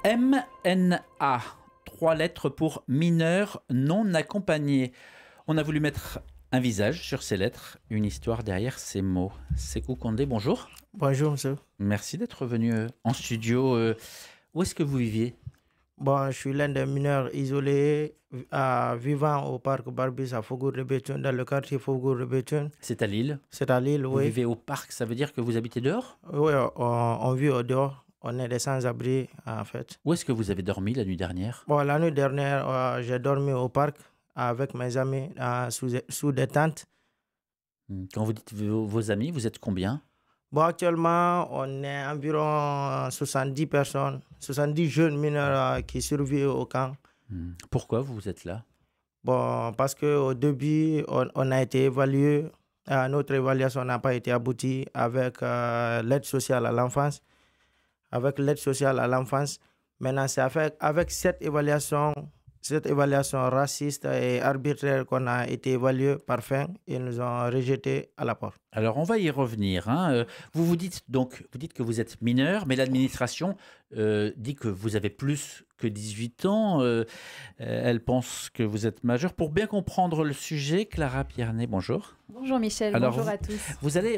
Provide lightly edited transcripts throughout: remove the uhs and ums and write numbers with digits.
MNA, 3 lettres pour mineurs non accompagnés. On a voulu mettre un visage sur ces lettres, une histoire derrière ces mots. Sékou Condé, bonjour. Bonjour, monsieur. Merci d'être venu en studio. Où est-ce que vous viviez? Bon, je suis l'un des mineurs isolés vivant au parc Barbis à Faubourg-de-Béthune, dans le quartier Faubourg-de-Béthune. C'est à Lille. C'est à Lille, Vous oui. vivez au parc, ça veut dire que vous habitez dehors? Oui, on vit au dehors. On est des sans-abri, en fait. Où est-ce que vous avez dormi la nuit dernière? Bon, la nuit dernière, j'ai dormi au parc avec mes amis sous des tentes. Quand vous dites vos amis, vous êtes combien? Bon, actuellement, on est environ 70 personnes, 70 jeunes mineurs qui survivent au camp. Pourquoi vous êtes là? Bon, parce qu'au début, on a été évalué. Notre évaluation n'a pas été aboutie avec l'aide sociale à l'enfance. Maintenant, c'est avec cette évaluation raciste et arbitraire qu'on a été évalué par fin. Ils nous ont rejetés à la porte. Alors, on va y revenir. Vous dites que vous êtes mineur, mais l'administration dit que vous avez plus que 18 ans. Elle pense que vous êtes majeur. Pour bien comprendre le sujet, Clara Piernet, bonjour. Bonjour Michel, Alors, bonjour à tous. Vous allez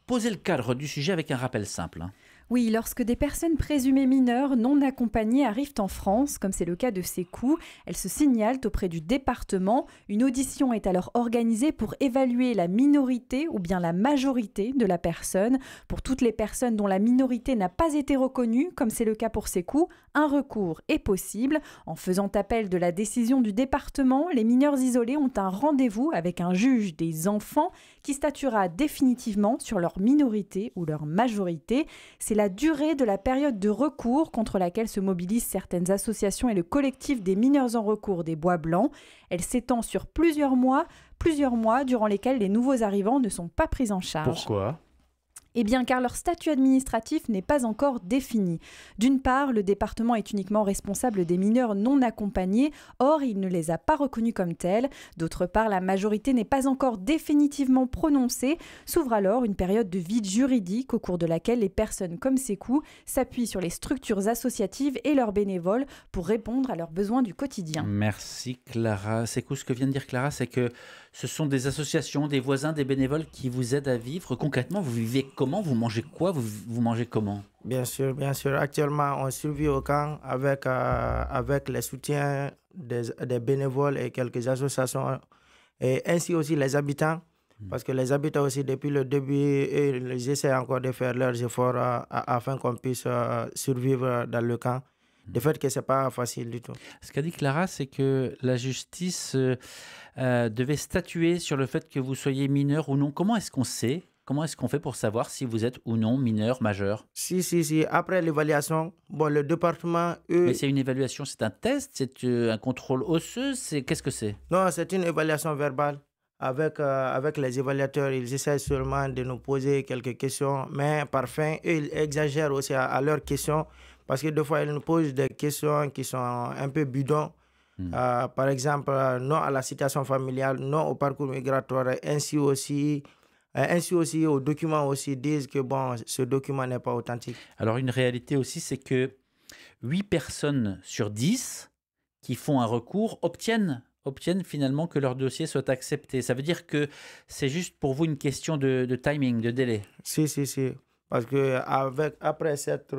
poser le cadre du sujet avec un rappel simple. Oui, lorsque des personnes présumées mineures non accompagnées arrivent en France, comme c'est le cas de Sékou, elles se signalent auprès du département. Une audition est alors organisée pour évaluer la minorité ou bien la majorité de la personne. Pour toutes les personnes dont la minorité n'a pas été reconnue, comme c'est le cas pour Sékou, un recours est possible. En faisant appel de la décision du département, les mineurs isolés ont un rendez-vous avec un juge des enfants qui statuera définitivement sur leur minorité ou leur majorité. C'est la durée de la période de recours contre laquelle se mobilisent certaines associations et le collectif des mineurs en recours des Bois Blancs. Elle s'étend sur plusieurs mois durant lesquels les nouveaux arrivants ne sont pas pris en charge. Pourquoi ? Eh bien, car leur statut administratif n'est pas encore défini. D'une part, le département est uniquement responsable des mineurs non accompagnés, or il ne les a pas reconnus comme tels. D'autre part, la majorité n'est pas encore définitivement prononcée. S'ouvre alors une période de vide juridique au cours de laquelle les personnes comme Sékou s'appuient sur les structures associatives et leurs bénévoles pour répondre à leurs besoins du quotidien. Merci Clara. Sékou, ce que vient de dire Clara, c'est que ce sont des associations, des voisins, des bénévoles qui vous aident à vivre. Concrètement, vous vivez comment? Vous mangez quoi? Vous mangez comment? Bien sûr, bien sûr. Actuellement, on survit au camp avec les soutiens des bénévoles et quelques associations, et ainsi aussi les habitants. Parce que les habitants aussi, depuis le début, ils essaient encore de faire leurs efforts afin qu'on puisse survivre dans le camp. Le fait que ce n'est pas facile du tout. Ce qu'a dit Clara, c'est que la justice devait statuer sur le fait que vous soyez mineur ou non. Comment est-ce qu'on sait? Comment est-ce qu'on fait pour savoir si vous êtes ou non mineur, majeur? Si. Après l'évaluation, le département... Mais c'est une évaluation, c'est un test? C'est un contrôle osseux? Qu'est-ce que c'est? Non, c'est une évaluation verbale. Avec les évaluateurs, ils essaient seulement de nous poser quelques questions, mais par fin, ils exagèrent aussi à leurs questions, parce que des fois, ils nous posent des questions qui sont un peu bidons. Par exemple, non à la situation familiale, non au parcours migratoire, ainsi aussi aux documents aussi disent que ce document n'est pas authentique. Alors une réalité aussi, c'est que 8 personnes sur 10 qui font un recours obtiennent finalement que leur dossier soit accepté. Ça veut dire que c'est juste pour vous une question de timing, de délai. Si. Parce que après cette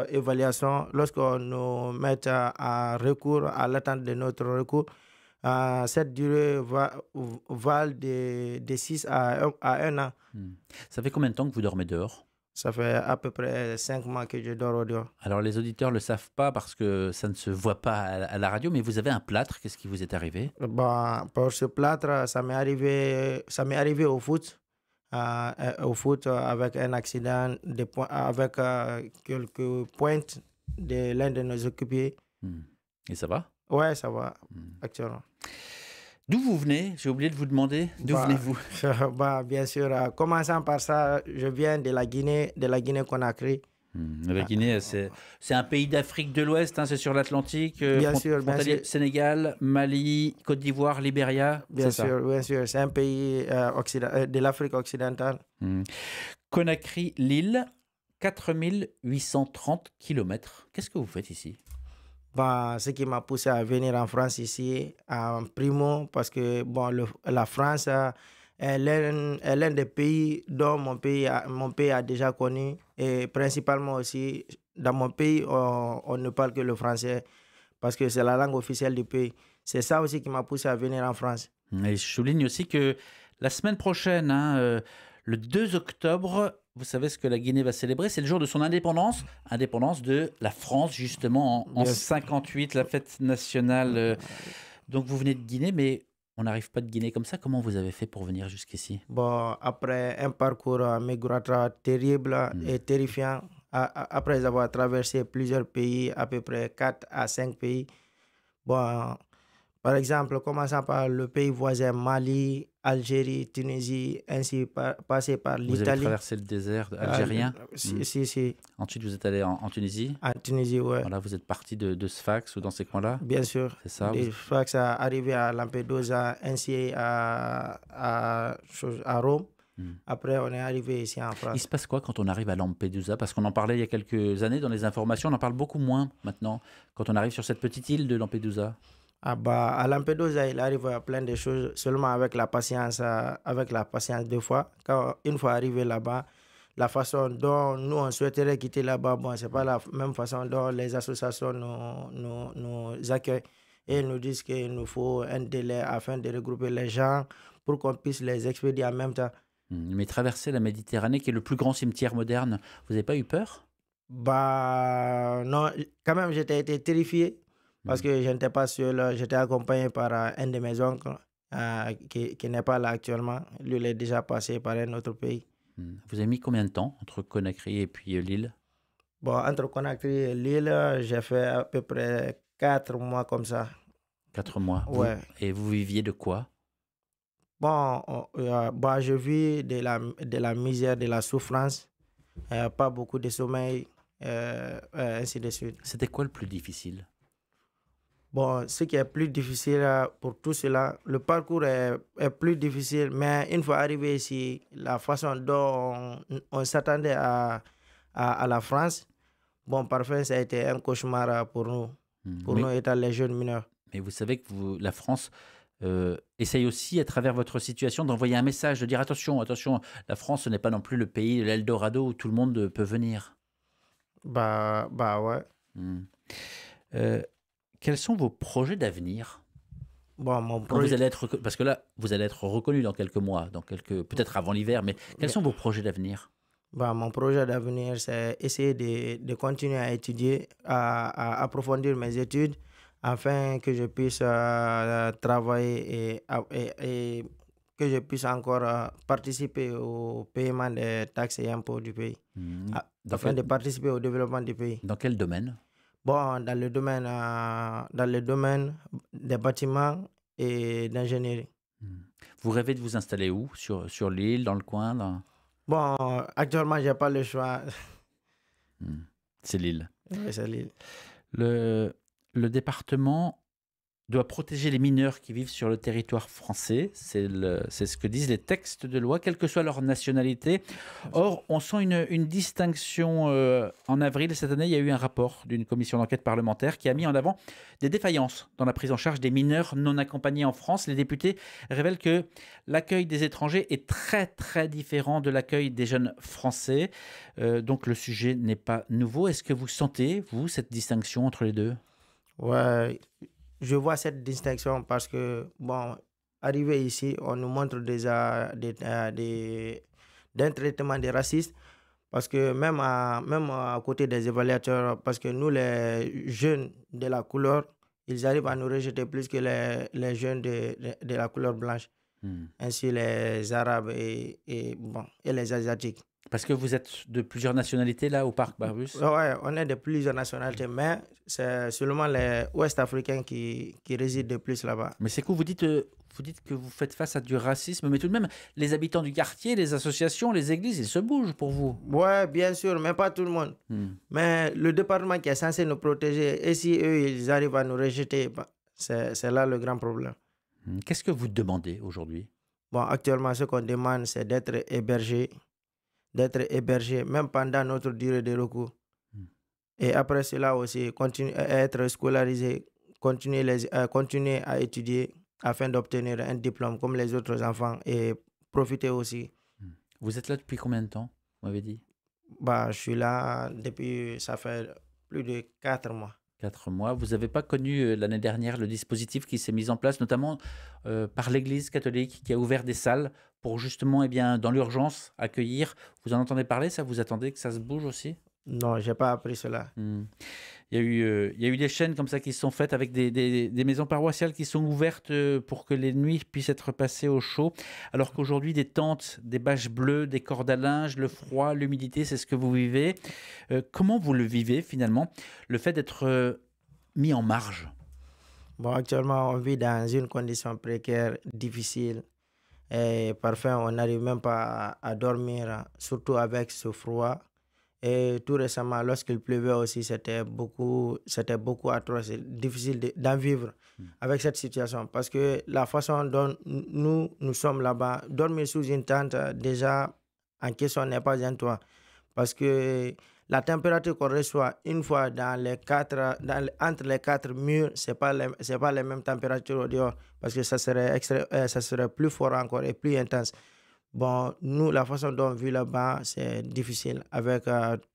évaluation, lorsqu'on nous met en recours, à l'attente de notre recours, cette durée va de 6 à 1 an. Ça fait combien de temps que vous dormez dehors? Ça fait à peu près 5 mois que je dors au dehors. Alors les auditeurs ne le savent pas parce que ça ne se voit pas à la radio, mais vous avez un plâtre. Qu'est-ce qui vous est arrivé? Pour ce plâtre, ça m'est arrivé au foot. Avec un accident, avec quelques pointes de l'un de nos équipiers. Et ça va? Ouais, ça va, actuellement. D'où vous venez? J'ai oublié de vous demander. D'où venez-vous? Bien sûr, commençant par ça, je viens de la Guinée-Conakry. La Guinée, c'est un pays d'Afrique de l'Ouest, c'est sur l'Atlantique. Bien sûr. Sénégal, Mali, Côte d'Ivoire, Libéria. Bien sûr. C'est un pays de l'Afrique occidentale. Conakry, l'île, 4830 km. Qu'est-ce que vous faites ici? Bon, ce qui m'a poussé à venir en France ici, en primo, parce que bon, la France, elle est l'un des pays dont mon pays a déjà connu. Et principalement aussi, dans mon pays, on ne parle que le français, parce que c'est la langue officielle du pays. C'est ça aussi qui m'a poussé à venir en France. Et je souligne aussi que la semaine prochaine, hein, le 2 octobre, vous savez ce que la Guinée va célébrer, c'est le jour de son indépendance, indépendance de la France justement en 58, la fête nationale. Donc vous venez de Guinée, mais on n'arrive pas de Guinée comme ça. Comment vous avez fait pour venir jusqu'ici? Bon, après un parcours migratoire terrible et terrifiant, après avoir traversé plusieurs pays, à peu près 4 à 5 pays, bon, par exemple, commençant par le pays voisin Mali, Algérie, Tunisie, ainsi passé par Vous avez l'Italie. traversé le désert algérien? Si. Ensuite, vous êtes allé en Tunisie? En Tunisie, ouais. Voilà, vous êtes parti de Sfax ou dans ces coins-là? Bien sûr. C'est ça? De Sfax à arriver à Lampedusa, ainsi à Rome. Après, on est arrivé ici en France. Il se passe quoi quand on arrive à Lampedusa? Parce qu'on en parlait il y a quelques années dans les informations, on en parle beaucoup moins maintenant, quand on arrive sur cette petite île de Lampedusa. Ah bah, à Lampedusa, il arrive à plein de choses seulement avec la patience deux fois. Une fois arrivé là-bas, la façon dont nous on souhaiterait quitter là-bas, bon, c'est pas la même façon dont les associations nous accueillent. Et ils nous disent qu'il nous faut un délai afin de regrouper les gens pour qu'on puisse les expédier en même temps. Mais traverser la Méditerranée, qui est le plus grand cimetière moderne, vous n'avez pas eu peur? Bah non, quand même j'étais été terrifié. Parce que je n'étais pas seul, j'étais accompagné par un de mes oncles qui n'est pas là actuellement. Lui, il est déjà passé par un autre pays. Vous avez mis combien de temps entre Conakry et puis l'île? Bon, entre Conakry et l'île, j'ai fait à peu près 4 mois comme ça. 4 mois? Ouais. Et vous viviez de quoi? Bon, je vis de la misère, de la souffrance, pas beaucoup de sommeil, ainsi de suite. C'était quoi le plus difficile? Bon, ce qui est plus difficile pour tout cela, le parcours est plus difficile, mais une fois arrivé ici, la façon dont on s'attendait à la France, bon, parfois ça a été un cauchemar pour nous, nous étant les jeunes mineurs. Mais vous savez que la France essaye aussi, à travers votre situation, d'envoyer un message, de dire attention, la France, ce n'est pas non plus le pays, l'Eldorado où tout le monde peut venir. Bah ouais. Quels sont vos projets d'avenir? Bon, mon Quand projet... vous allez être, parce que là, vous allez être reconnu dans quelques mois, peut-être avant l'hiver, mais quels sont vos projets d'avenir? Bah, mon projet d'avenir, c'est essayer de continuer à étudier, à approfondir mes études, afin que je puisse travailler et que je puisse encore participer au paiement des taxes et impôts du pays, afin de participer au développement du pays. Dans quel domaine? Bon, dans le domaine des bâtiments et d'ingénierie. Vous rêvez de vous installer où? Sur l'île, dans le coin? Bon, actuellement, je n'ai pas le choix. C'est l'île. Oui, c'est l'île. Le département doit protéger les mineurs qui vivent sur le territoire français. C'est ce que disent les textes de loi, quelle que soit leur nationalité. Or, on sent une distinction. En avril cette année, il y a eu un rapport d'une commission d'enquête parlementaire qui a mis en avant des défaillances dans la prise en charge des mineurs non accompagnés en France. Les députés révèlent que l'accueil des étrangers est très, très différent de l'accueil des jeunes Français. Donc, le sujet n'est pas nouveau. Est-ce que vous sentez, vous, cette distinction entre les deux? Ouais. Je vois cette distinction parce que, bon, arrivé ici, on nous montre déjà d'un traitement des racistes. Parce que même à côté des évaluateurs, parce que nous, les jeunes de la couleur, ils arrivent à nous rejeter plus que les jeunes de la couleur blanche. Ainsi les Arabes et les Asiatiques. Parce que vous êtes de plusieurs nationalités là au parc Barbus? Oui, on est de plusieurs nationalités, mais c'est seulement les Ouest-Africains qui résident de plus là-bas. Mais c'est cool, vous dites que vous faites face à du racisme, mais tout de même, les habitants du quartier, les associations, les églises, ils se bougent pour vous. Oui, bien sûr, mais pas tout le monde. Mais le département qui est censé nous protéger, et si eux, ils arrivent à nous rejeter, c'est là le grand problème. Qu'est-ce que vous demandez aujourd'hui? Bon, actuellement, ce qu'on demande, c'est d'être hébergé, même pendant notre durée de recours. Et après cela aussi, être scolarisé, continuer à étudier afin d'obtenir un diplôme comme les autres enfants et profiter aussi. Vous êtes là depuis combien de temps, vous m'avez dit? Bah, je suis là depuis, ça fait plus de 4 mois. 4 mois. Vous n'avez pas connu l'année dernière le dispositif qui s'est mis en place, notamment par l'Église catholique, qui a ouvert des salles pour justement, eh bien, dans l'urgence, accueillir. Vous en entendez parler, ça? Vous attendez que ça se bouge aussi? Non, je n'ai pas appris cela. Il y a eu des chaînes comme ça qui se sont faites avec des maisons paroissiales qui sont ouvertes pour que les nuits puissent être passées au chaud, alors qu'aujourd'hui, des tentes, des bâches bleues, des cordes à linge, le froid, l'humidité, c'est ce que vous vivez. Comment vous le vivez finalement, le fait d'être mis en marge? Bon, actuellement, on vit dans une condition précaire, difficile. Et parfois, on n'arrive même pas à dormir, surtout avec ce froid. Et tout récemment, lorsqu'il pleuvait aussi, c'était beaucoup atroce. C'est difficile d'en vivre avec cette situation. Parce que la façon dont nous sommes là-bas, dormir sous une tente, déjà, en question n'est pas un toit. Parce que la température qu'on reçoit une fois entre les 4 murs, ce n'est pas les mêmes températures au dehors. Parce que ça serait plus fort encore et plus intense. Bon, nous, la façon dont on vit là-bas, c'est difficile. Avec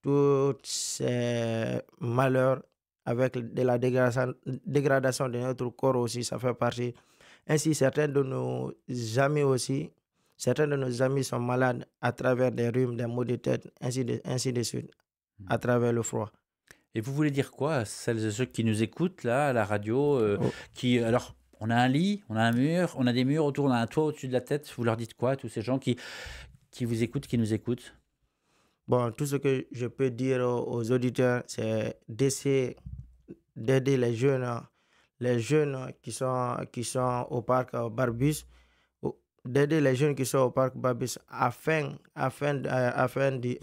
tous ces malheurs, avec de la dégradation de notre corps aussi, ça fait partie. Ainsi, certains de nos amis sont malades à travers des rhumes, des maux de tête, ainsi de suite, à travers le froid. Et vous voulez dire quoi à celles et ceux qui nous écoutent là, à la radio, alors, on a un lit, on a un mur, on a des murs autour, on a un toit au-dessus de la tête. Vous leur dites quoi à tous ces gens qui vous écoutent, qui nous écoutent? Bon, tout ce que je peux dire aux auditeurs, c'est d'essayer d'aider les jeunes qui sont au parc Barbus, d'aider les jeunes qui sont au parc Barbus afin du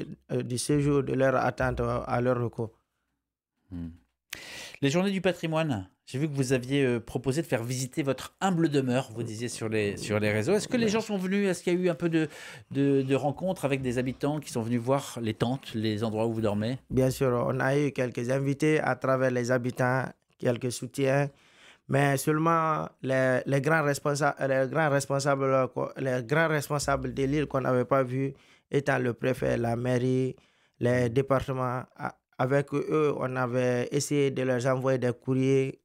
séjour de leur attente à leur recours. Les journées du patrimoine, j'ai vu que vous aviez proposé de faire visiter votre humble demeure, vous disiez sur les réseaux. Est-ce que les gens sont venus? Est-ce qu'il y a eu un peu de rencontres avec des habitants qui sont venus voir les tentes, les endroits où vous dormez? Bien sûr, on a eu quelques invités à travers les habitants, quelques soutiens, mais seulement les grands responsables de l'île qu'on n'avait pas vus, étant le préfet, la mairie, les départements. Avec eux, on avait essayé de leur envoyer des courriers,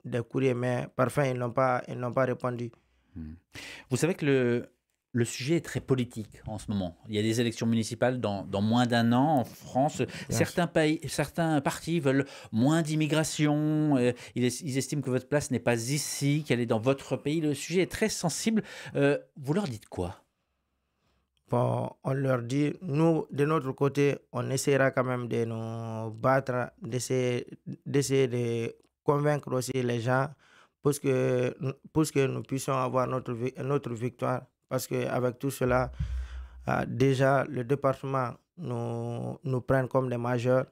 mais parfois ils n'ont pas répondu. Vous savez que le sujet est très politique en ce moment. Il y a des élections municipales dans moins d'un an en France. Certains partis veulent moins d'immigration. Ils estiment que votre place n'est pas ici, qu'elle est dans votre pays. Le sujet est très sensible. Vous leur dites quoi? Bon, on leur dit, nous, de notre côté, on essaiera quand même de nous battre, d'essayer de convaincre aussi les gens pour que nous puissions avoir notre victoire. Parce qu'avec tout cela, déjà, le département nous prenne comme des majeurs.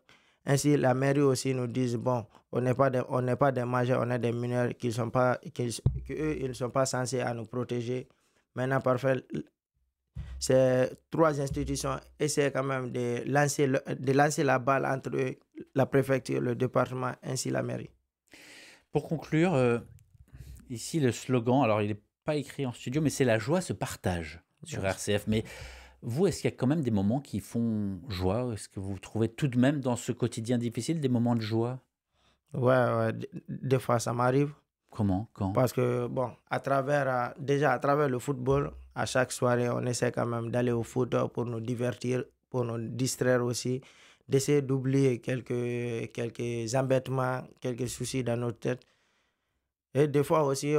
Ainsi, la mairie aussi nous dit, bon, on n'est pas des majeurs, on est des mineurs ils ne sont pas censés à nous protéger. Maintenant, parfois, ces 3 institutions essaient quand même de lancer la balle entre eux, la préfecture, le département, ainsi la mairie. Pour conclure, ici le slogan, alors il n'est pas écrit en studio, mais c'est la joie se partage sur RCF. Mais vous, est-ce qu'il y a quand même des moments qui font joie? Est-ce que vous trouvez tout de même dans ce quotidien difficile des moments de joie? Ouais, des fois ça m'arrive. Comment? Quand? Parce que, bon, déjà à travers le football, à chaque soirée, on essaie quand même d'aller au foot pour nous divertir, pour nous distraire aussi, d'essayer d'oublier quelques embêtements, quelques soucis dans notre tête. Et des fois aussi,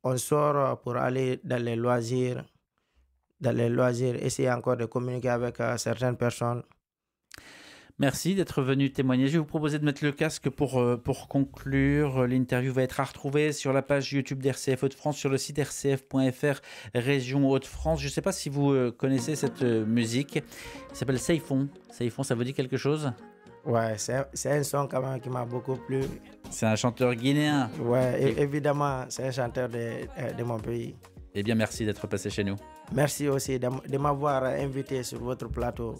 on sort pour aller dans les loisirs, essayer encore de communiquer avec certaines personnes. Merci d'être venu témoigner. Je vais vous proposer de mettre le casque pour conclure. L'interview va être à retrouver sur la page YouTube d'RCF Hauts-de-France, sur le site rcf.fr, région Hauts-de-France. Je ne sais pas si vous connaissez cette musique. Il s'appelle Seifon. Seifon, ça vous dit quelque chose? Ouais, c'est un son quand même qui m'a beaucoup plu. C'est un chanteur guinéen. Ouais, évidemment, c'est un chanteur de mon pays. Eh bien, merci d'être passé chez nous. Merci aussi de m'avoir invité sur votre plateau.